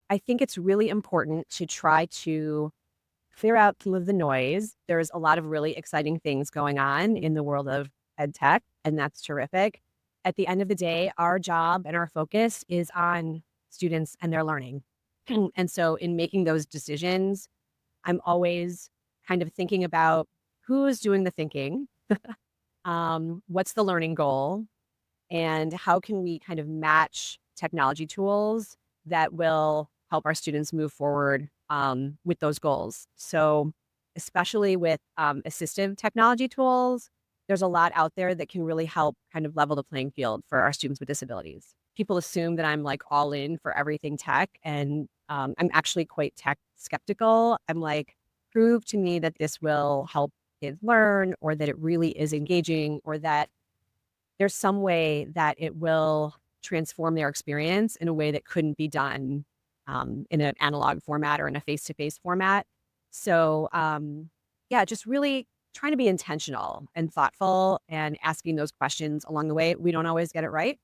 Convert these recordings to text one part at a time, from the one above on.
I think it's really important to try to clear out some of the noise. There's a lot of really exciting things going on in the world of ed tech, and that's terrific. At the end of the day, our job and our focus is on students and their learning. And so in making those decisions, I'm always kind of thinking about who is doing the thinking, what's the learning goal, and how can we kind of match technology tools that will help our students move forward with those goals. So, especially with assistive technology tools, there's a lot out there that can really help kind of level the playing field for our students with disabilities. People assume that I'm like all in for everything tech, and I'm actually quite tech skeptical. I'm like, prove to me that this will help kids learn, or that it really is engaging, or that there's some way that it will transform their experience in a way that couldn't be done in an analog format or in a face-to-face format. So, yeah, just really trying to be intentional and thoughtful and asking those questions along the way. We don't always get it right,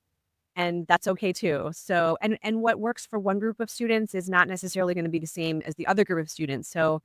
and that's okay too. So, and what works for one group of students is not necessarily going to be the same as the other group of students. So,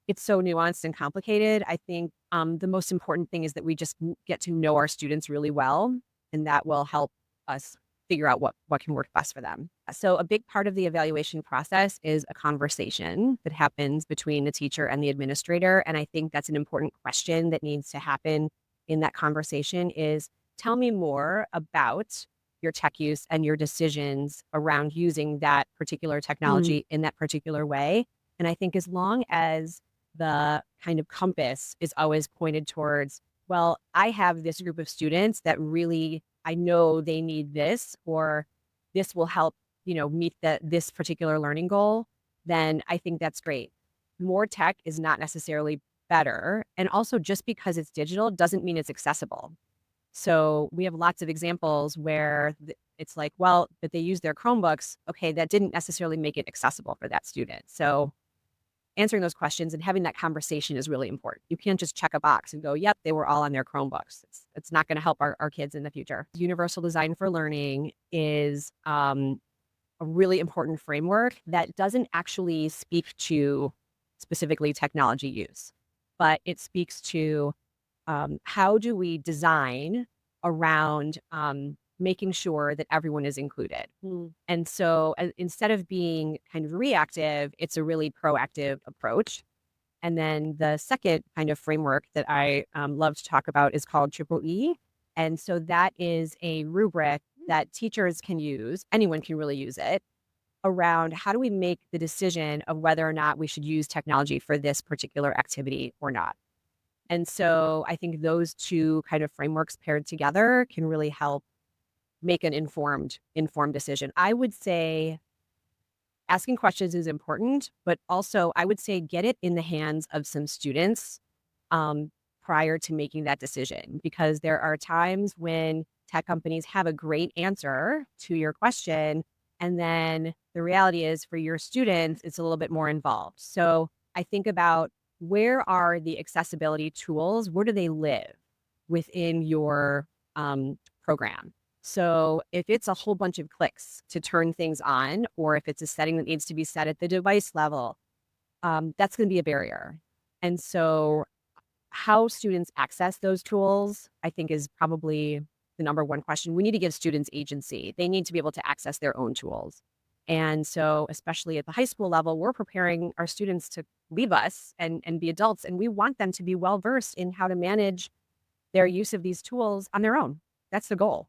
it's so nuanced and complicated. I think the most important thing is that we just get to know our students really well, and that will help us figure out what can work best for them. So a big part of the evaluation process is a conversation that happens between the teacher and the administrator. And I think that's an important question that needs to happen in that conversation is, tell me more about your tech use and your decisions around using that particular Mm, technology in that particular way. And I think as long as the kind of compass is always pointed towards, well, I have this group of students that really, I know they need this, or this will help, meet this particular learning goal, then I think that's great. More tech is not necessarily better. And also just because it's digital doesn't mean it's accessible. So we have lots of examples where it's like, well, but they use their Chromebooks. Okay, that didn't necessarily make it accessible for that student. So answering those questions and having that conversation is really important. You can't just check a box and go, yep, they were all on their Chromebooks. It's not going to help our kids in the future. Universal design for learning is a really important framework that doesn't actually speak to specifically technology use, but it speaks to how do we design around making sure that everyone is included. And so instead of being kind of reactive, it's a really proactive approach. And then the second kind of framework that I love to talk about is called Triple E. And so that is a rubric that teachers can use, anyone can really use it, around how do we make the decision of whether or not we should use technology for this particular activity or not. And so I think those two kind of frameworks paired together can really help make an informed decision. I would say asking questions is important, but also I would say get it in the hands of some students um, prior to making that decision, because there are times when tech companies have a great answer to your question. And then the reality is for your students, it's a little bit more involved. So I think about, where are the accessibility tools? Where do they live within your program? So if it's a whole bunch of clicks to turn things on, or if it's a setting that needs to be set at the device level, that's going to be a barrier. And so how students access those tools, I think, is probably the number one question. We need to give students agency. They need to be able to access their own tools. And so, especially at the high school level, we're preparing our students to leave us and be adults. And we want them to be well versed in how to manage their use of these tools on their own. That's the goal.